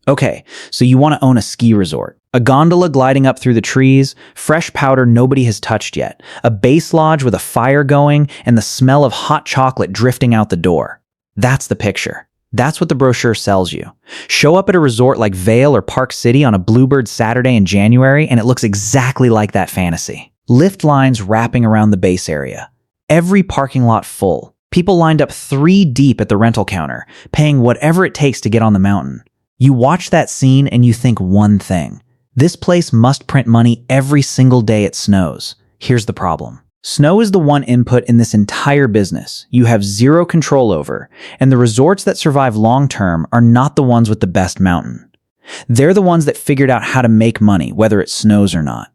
Okay, so you want to own a ski resort. A gondola gliding up through the trees, fresh powder nobody has touched yet, a base lodge with a fire going, and the smell of hot chocolate drifting out the door. That's the picture. That's what the brochure sells you. Show up at a resort like Vail or Park City on a Bluebird Saturday in January, and it looks exactly like that fantasy. Lift lines wrapping around the base area. Every parking lot full. People lined up 3 deep at the rental counter, paying whatever it takes to get on the mountain. You watch that scene and you think one thing. This place must print money every single day it snows. Here's the problem. Snow is the one input in this entire business you have zero control over, and the resorts that survive long-term are not the ones with the best mountain. They're the ones that figured out how to make money, whether it snows or not.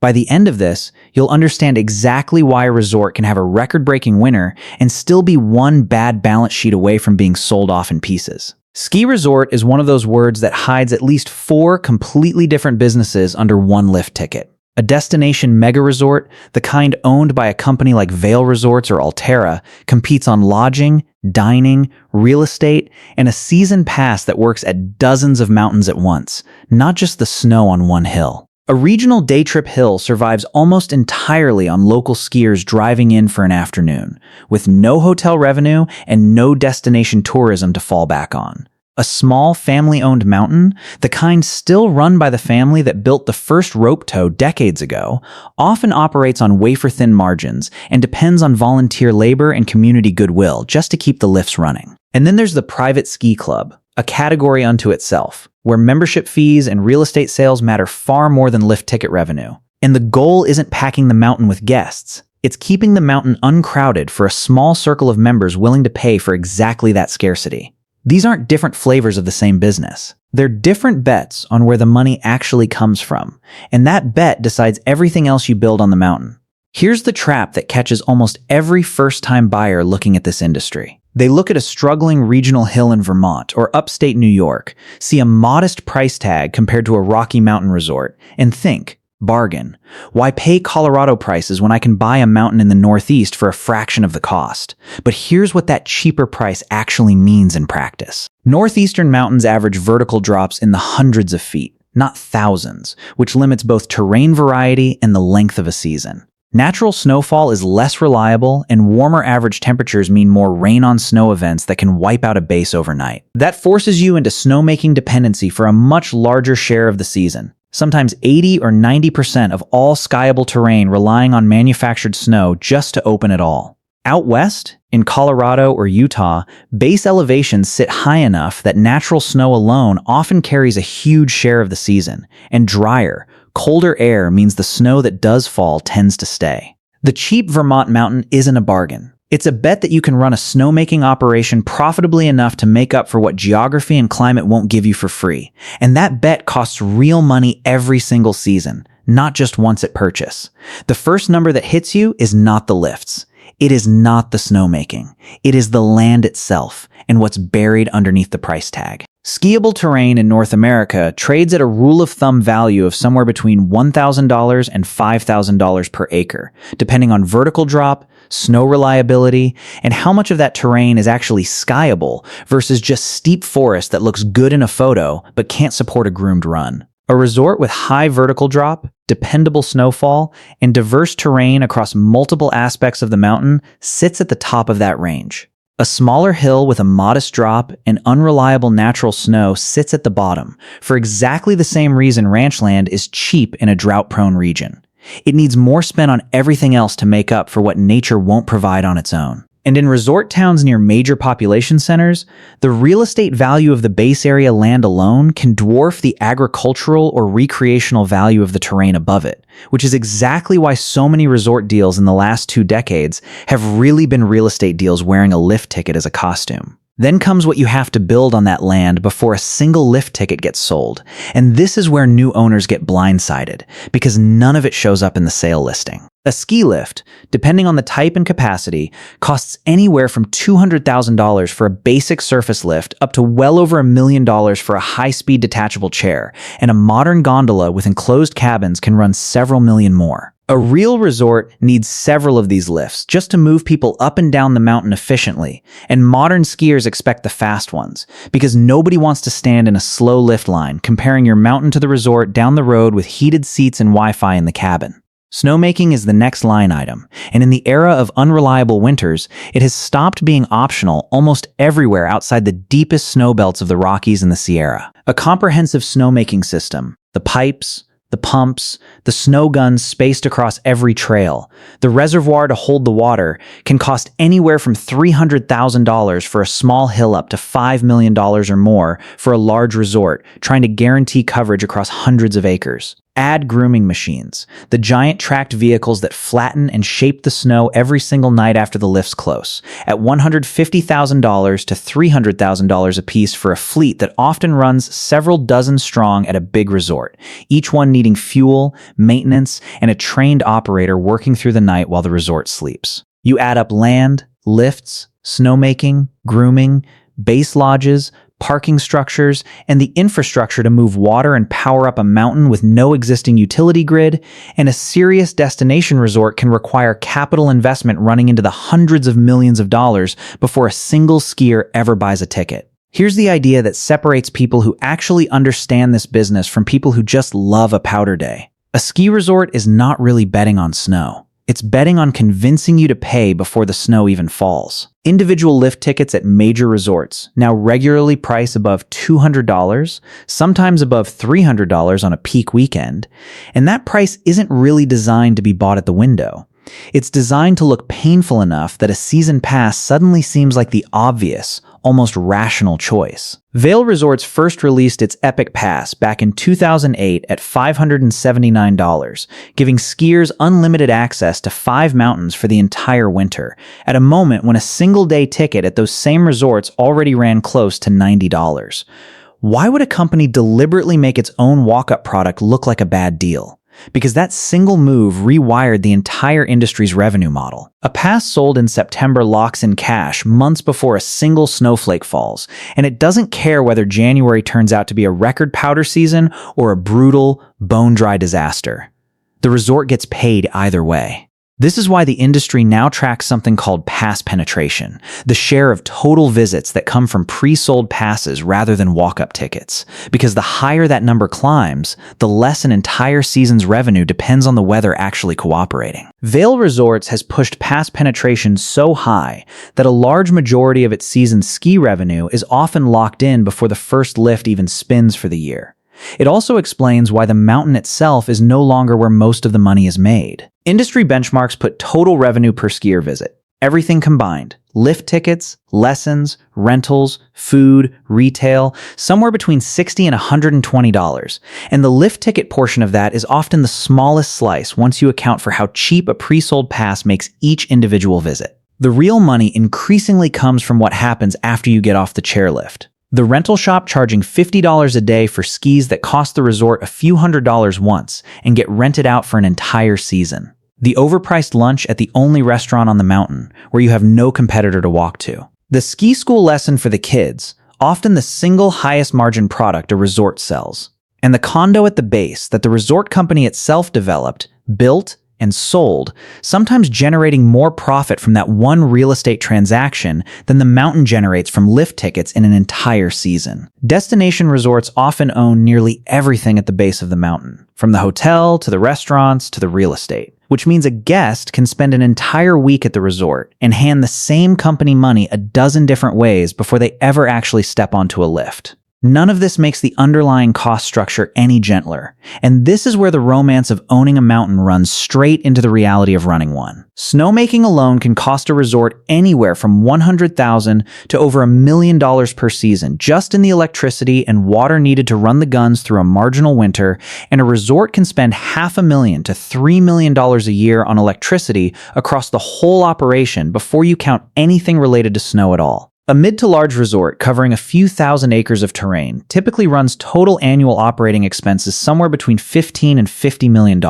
By the end of this, you'll understand exactly why a resort can have a record-breaking winter and still be one bad balance sheet away from being sold off in pieces. Ski resort is one of those words that hides at least 4 completely different businesses under one lift ticket. A destination mega resort, the kind owned by a company like Vail Resorts or Alterra, competes on lodging, dining, real estate, and a season pass that works at dozens of mountains at once, not just the snow on one hill. A regional day trip hill survives almost entirely on local skiers driving in for an afternoon, with no hotel revenue and no destination tourism to fall back on. A small family-owned mountain, the kind still run by the family that built the first rope tow decades ago, often operates on wafer-thin margins and depends on volunteer labor and community goodwill just to keep the lifts running. And then there's the private ski club, a category unto itself, where membership fees and real estate sales matter far more than lift ticket revenue. And the goal isn't packing the mountain with guests. It's keeping the mountain uncrowded for a small circle of members willing to pay for exactly that scarcity. These aren't different flavors of the same business. They're different bets on where the money actually comes from, and that bet decides everything else you build on the mountain. Here's the trap that catches almost every first-time buyer looking at this industry. They look at a struggling regional hill in Vermont or upstate New York, see a modest price tag compared to a Rocky Mountain resort, and think, bargain. Why pay Colorado prices when I can buy a mountain in the Northeast for a fraction of the cost? But here's what that cheaper price actually means in practice. Northeastern mountains average vertical drops in the hundreds of feet, not thousands, which limits both terrain variety and the length of a season. Natural snowfall is less reliable, and warmer average temperatures mean more rain-on-snow events that can wipe out a base overnight. That forces you into snowmaking dependency for a much larger share of the season. Sometimes 80 or 90% of all skiable terrain relying on manufactured snow just to open at all. Out west, in Colorado or Utah, base elevations sit high enough that natural snow alone often carries a huge share of the season, and drier, colder air means the snow that does fall tends to stay. The cheap Vermont mountain isn't a bargain. It's a bet that you can run a snowmaking operation profitably enough to make up for what geography and climate won't give you for free. And that bet costs real money every single season, not just once at purchase. The first number that hits you is not the lifts. It is not the snowmaking. It is the land itself and what's buried underneath the price tag. Skiable terrain in North America trades at a rule of thumb value of somewhere between $1,000 and $5,000 per acre, depending on vertical drop, snow reliability, and how much of that terrain is actually skiable versus just steep forest that looks good in a photo but can't support a groomed run. A resort with high vertical drop, dependable snowfall, and diverse terrain across multiple aspects of the mountain sits at the top of that range. A smaller hill with a modest drop and unreliable natural snow sits at the bottom, for exactly the same reason ranch land is cheap in a drought-prone region. It needs more spent on everything else to make up for what nature won't provide on its own. And in resort towns near major population centers, the real estate value of the base area land alone can dwarf the agricultural or recreational value of the terrain above it, which is exactly why so many resort deals in the last 2 decades have really been real estate deals wearing a lift ticket as a costume. Then comes what you have to build on that land before a single lift ticket gets sold, and this is where new owners get blindsided, because none of it shows up in the sale listing. A ski lift, depending on the type and capacity, costs anywhere from $200,000 for a basic surface lift up to well over $1 million for a high-speed detachable chair, and a modern gondola with enclosed cabins can run several million more. A real resort needs several of these lifts just to move people up and down the mountain efficiently, and modern skiers expect the fast ones, because nobody wants to stand in a slow lift line comparing your mountain to the resort down the road with heated seats and Wi-Fi in the cabin. Snowmaking is the next line item, and in the era of unreliable winters, it has stopped being optional almost everywhere outside the deepest snow belts of the Rockies and the Sierra. A comprehensive snowmaking system, the pipes, the pumps, the snow guns spaced across every trail, the reservoir to hold the water, can cost anywhere from $300,000 for a small hill up to $5 million or more for a large resort trying to guarantee coverage across hundreds of acres. Add grooming machines, the giant tracked vehicles that flatten and shape the snow every single night after the lifts close, at $150,000 to $300,000 apiece for a fleet that often runs several dozen strong at a big resort, each one needing fuel, maintenance, and a trained operator working through the night while the resort sleeps. You add up land, lifts, snowmaking, grooming, base lodges, parking structures, and the infrastructure to move water and power up a mountain with no existing utility grid, and a serious destination resort can require capital investment running into the hundreds of millions of dollars before a single skier ever buys a ticket. Here's the idea that separates people who actually understand this business from people who just love a powder day. A ski resort is not really betting on snow. It's betting on convincing you to pay before the snow even falls. Individual lift tickets at major resorts now regularly price above $200, sometimes above $300 on a peak weekend, and that price isn't really designed to be bought at the window. It's designed to look painful enough that a season pass suddenly seems like the obvious, almost rational choice. Vail Resorts first released its Epic Pass back in 2008 at $579, giving skiers unlimited access to 5 mountains for the entire winter, at a moment when a single-day ticket at those same resorts already ran close to $90. Why would a company deliberately make its own walk-up product look like a bad deal? Because that single move rewired the entire industry's revenue model. A pass sold in September locks in cash months before a single snowflake falls, and it doesn't care whether January turns out to be a record powder season or a brutal, bone-dry disaster. The resort gets paid either way. This is why the industry now tracks something called pass penetration, the share of total visits that come from pre-sold passes rather than walk-up tickets. Because the higher that number climbs, the less an entire season's revenue depends on the weather actually cooperating. Vail Resorts has pushed pass penetration so high that a large majority of its season's ski revenue is often locked in before the first lift even spins for the year. It also explains why the mountain itself is no longer where most of the money is made. Industry benchmarks put total revenue per skier visit, everything combined, lift tickets, lessons, rentals, food, retail, somewhere between $60 and $120, and the lift ticket portion of that is often the smallest slice once you account for how cheap a pre-sold pass makes each individual visit. The real money increasingly comes from what happens after you get off the chairlift. The rental shop charging $50 a day for skis that cost the resort a few $100s once and get rented out for an entire season. The overpriced lunch at the only restaurant on the mountain where you have no competitor to walk to. The ski school lesson for the kids, often the single highest margin product a resort sells. And the condo at the base that the resort company itself developed, built, and sold, sometimes generating more profit from that one real estate transaction than the mountain generates from lift tickets in an entire season. Destination resorts often own nearly everything at the base of the mountain, from the hotel to the restaurants to the real estate, which means a guest can spend an entire week at the resort and hand the same company money a dozen different ways before they ever actually step onto a lift. None of this makes the underlying cost structure any gentler, and this is where the romance of owning a mountain runs straight into the reality of running one. Snowmaking alone can cost a resort anywhere from $100,000 to over $1 million per season, just in the electricity and water needed to run the guns through a marginal winter, and a resort can spend $500,000 to $3 million a year on electricity across the whole operation before you count anything related to snow at all. A mid to large resort covering a few thousand acres of terrain typically runs total annual operating expenses somewhere between $15 and $50 million,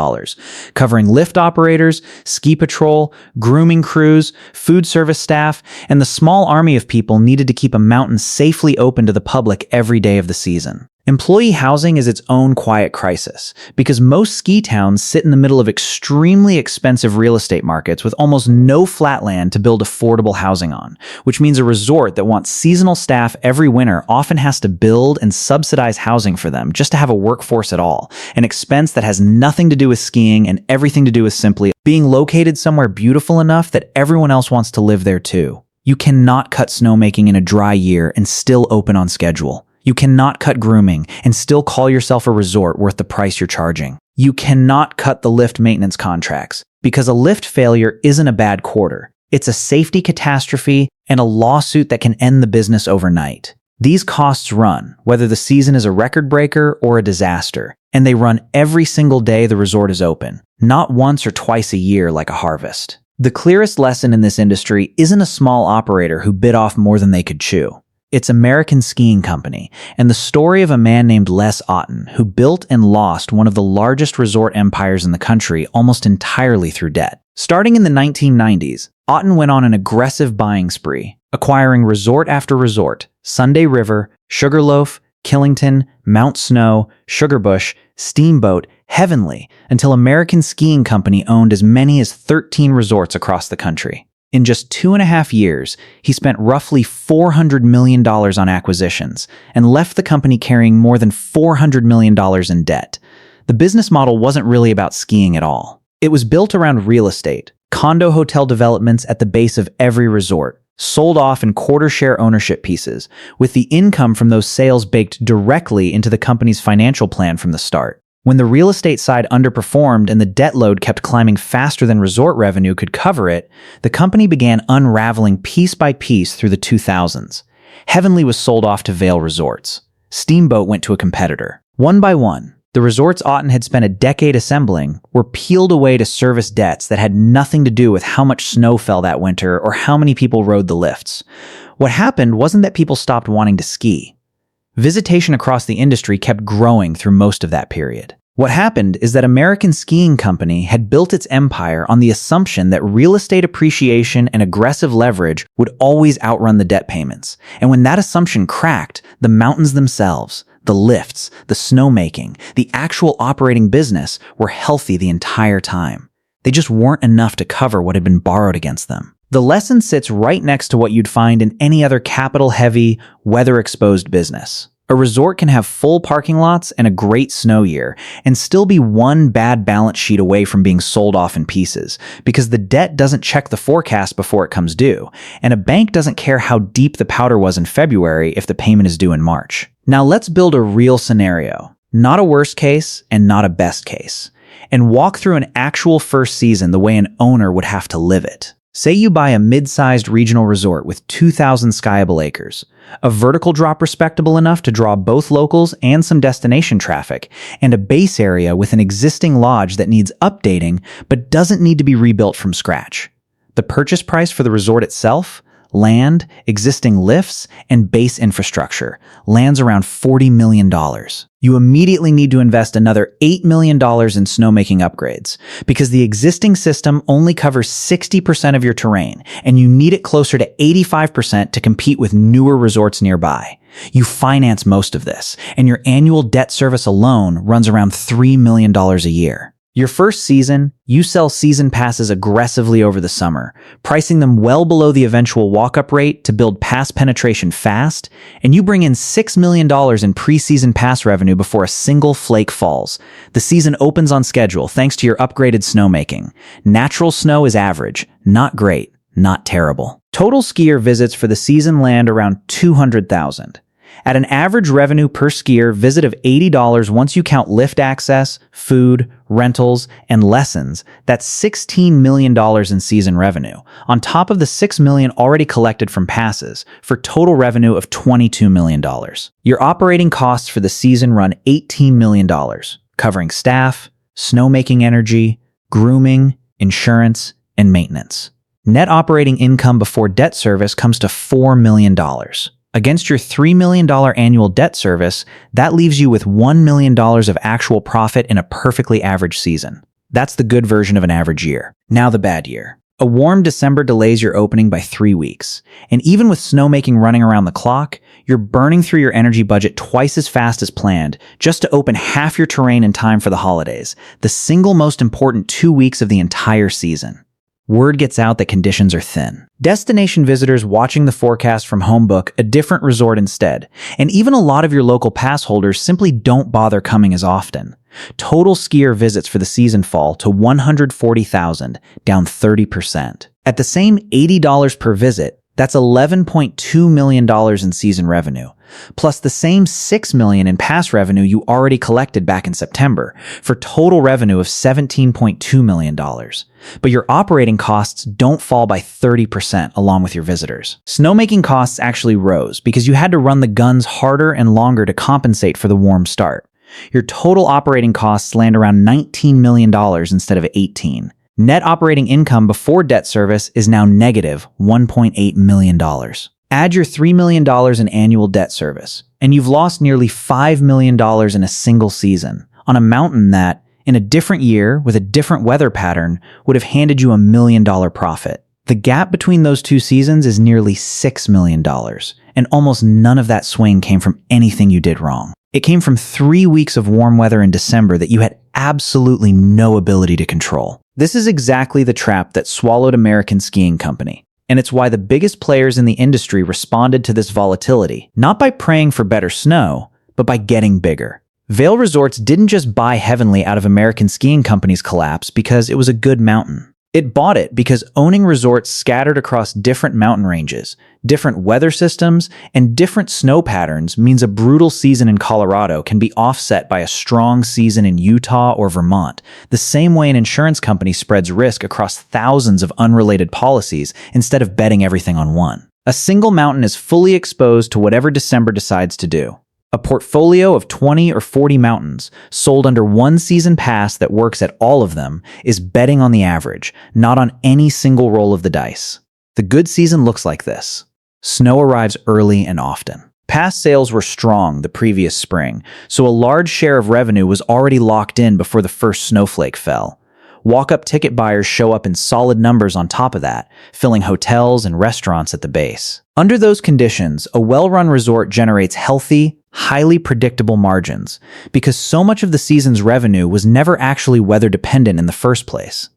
covering lift operators, ski patrol, grooming crews, food service staff, and the small army of people needed to keep a mountain safely open to the public every day of the season. Employee housing is its own quiet crisis because most ski towns sit in the middle of extremely expensive real estate markets with almost no flat land to build affordable housing on, which means a resort that wants seasonal staff every winter often has to build and subsidize housing for them just to have a workforce at all, an expense that has nothing to do with skiing and everything to do with simply being located somewhere beautiful enough that everyone else wants to live there too. You cannot cut snowmaking in a dry year and still open on schedule. You cannot cut grooming and still call yourself a resort worth the price you're charging. You cannot cut the lift maintenance contracts because a lift failure isn't a bad quarter. It's a safety catastrophe and a lawsuit that can end the business overnight. These costs run, whether the season is a record breaker or a disaster, and they run every single day the resort is open, not once or twice a year like a harvest. The clearest lesson in this industry isn't a small operator who bit off more than they could chew. It's American Skiing Company, and the story of a man named Les Otten who built and lost one of the largest resort empires in the country almost entirely through debt. Starting in the 1990s, Otten went on an aggressive buying spree, acquiring resort after resort, Sunday River, Sugarloaf, Killington, Mount Snow, Sugarbush, Steamboat, Heavenly, until American Skiing Company owned as many as 13 resorts across the country. In just 2.5 years, he spent roughly $400 million on acquisitions and left the company carrying more than $400 million in debt. The business model wasn't really about skiing at all. It was built around real estate, condo hotel developments at the base of every resort, sold off in quarter-share ownership pieces, with the income from those sales baked directly into the company's financial plan from the start. When the real estate side underperformed and the debt load kept climbing faster than resort revenue could cover it, the company began unraveling piece by piece through the 2000s. Heavenly was sold off to Vail Resorts. Steamboat went to a competitor. One by one, the resorts Otten had spent a decade assembling were peeled away to service debts that had nothing to do with how much snow fell that winter or how many people rode the lifts. What happened wasn't that people stopped wanting to ski. Visitation across the industry kept growing through most of that period. What happened is that American Skiing Company had built its empire on the assumption that real estate appreciation and aggressive leverage would always outrun the debt payments. And when that assumption cracked, the mountains themselves, the lifts, the snowmaking, the actual operating business were healthy the entire time. They just weren't enough to cover what had been borrowed against them. The lesson sits right next to what you'd find in any other capital-heavy, weather-exposed business. A resort can have full parking lots and a great snow year and still be one bad balance sheet away from being sold off in pieces because the debt doesn't check the forecast before it comes due, and a bank doesn't care how deep the powder was in February if the payment is due in March. Now let's build a real scenario, not a worst case and not a best case, and walk through an actual first season the way an owner would have to live it. Say you buy a mid-sized regional resort with 2,000 skiable acres, a vertical drop respectable enough to draw both locals and some destination traffic, and a base area with an existing lodge that needs updating but doesn't need to be rebuilt from scratch. The purchase price for the resort itself, land, existing lifts, and base infrastructure lands around $40 million. You immediately need to invest another $8 million in snowmaking upgrades because the existing system only covers 60% of your terrain, and you need it closer to 85% to compete with newer resorts nearby. You finance most of this, and your annual debt service alone runs around $3 million a year. Your first season, you sell season passes aggressively over the summer, pricing them well below the eventual walk-up rate to build pass penetration fast, and you bring in $6 million in preseason pass revenue before a single flake falls. The season opens on schedule thanks to your upgraded snowmaking. Natural snow is average, not great, not terrible. Total skier visits for the season land around 200,000. At an average revenue per skier visit of $80 once you count lift access, food, rentals, and lessons, that's $16 million in season revenue, on top of the $6 million already collected from passes, for total revenue of $22 million. Your operating costs for the season run $18 million, covering staff, snowmaking energy, grooming, insurance, and maintenance. Net operating income before debt service comes to $4 million. Against your $3 million annual debt service, that leaves you with $1 million of actual profit in a perfectly average season. That's the good version of an average year. Now the bad year. A warm December delays your opening by 3 weeks, and even with snowmaking running around the clock, You're burning through your energy budget twice as fast as planned just to open half your terrain in time for the holidays, the single most important 2 weeks of the entire season. Word gets out that conditions are thin. Destination visitors watching the forecast from home book a different resort instead, and even a lot of your local pass holders simply don't bother coming as often. Total skier visits for the season fall to 140,000, down 30%. At the same $80 per visit, that's $11.2 million in season revenue, plus the same $6 million in pass revenue you already collected back in September, for total revenue of $17.2 million. But your operating costs don't fall by 30% along with your visitors. Snowmaking costs actually rose because you had to run the guns harder and longer to compensate for the warm start. Your total operating costs land around $19 million instead of $18. Net operating income before debt service is now negative $1.8 million. Add your $3 million in annual debt service, and you've lost nearly $5 million in a single season on a mountain that, in a different year with a different weather pattern, would have handed you $1 million profit. The gap between those two seasons is nearly $6 million, and almost none of that swing came from anything you did wrong. It came from 3 weeks of warm weather in December that you had absolutely no ability to control. This is exactly the trap that swallowed American Skiing Company, and it's why the biggest players in the industry responded to this volatility, not by praying for better snow, but by getting bigger. Vail Resorts didn't just buy Heavenly out of American Skiing Company's collapse because it was a good mountain. It bought it because owning resorts scattered across different mountain ranges, different weather systems, and different snow patterns means a brutal season in Colorado can be offset by a strong season in Utah or Vermont, the same way an insurance company spreads risk across thousands of unrelated policies instead of betting everything on one. A single mountain is fully exposed to whatever December decides to do. A portfolio of 20 or 40 mountains sold under one season pass that works at all of them is betting on the average, not on any single roll of the dice. The good season looks like this. Snow arrives early and often. Pass sales were strong the previous spring, so a large share of revenue was already locked in before the first snowflake fell. Walk-up ticket buyers show up in solid numbers on top of that, filling hotels and restaurants at the base. Under those conditions, a well-run resort generates healthy, highly predictable margins because so much of the season's revenue was never actually weather-dependent in the first place.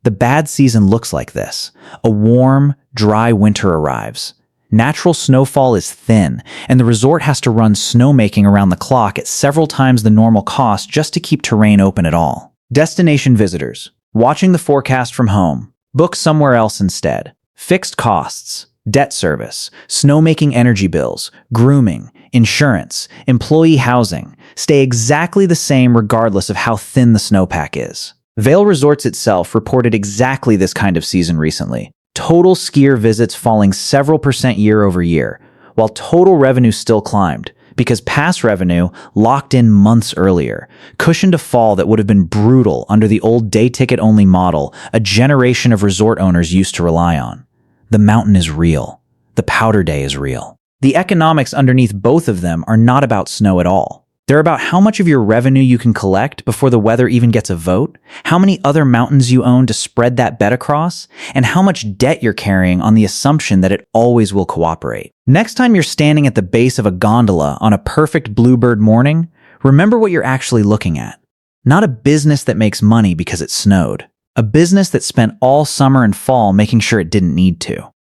The bad season looks like this. A warm, dry winter arrives. Natural snowfall is thin, and the resort has to run snowmaking around the clock at several times the normal cost just to keep terrain open at all. Destination visitors, watching the forecast from home, book somewhere else instead. Fixed costs, debt service, snowmaking energy bills, grooming, insurance, employee housing stay exactly the same regardless of how thin the snowpack is. Vail Resorts itself reported exactly this kind of season recently. Total skier visits falling several percent year over year, while total revenue still climbed because pass revenue, locked in months earlier, cushioned a fall that would have been brutal under the old day ticket only model a generation of resort owners used to rely on. The mountain is real. The powder day is real. The economics underneath both of them are not about snow at all. They're about how much of your revenue you can collect before the weather even gets a vote, how many other mountains you own to spread that bet across, and how much debt you're carrying on the assumption that it always will cooperate. Next time you're standing at the base of a gondola on a perfect bluebird morning, remember what you're actually looking at. Not a business that makes money because it snowed. A business that spent all summer and fall making sure it didn't need to.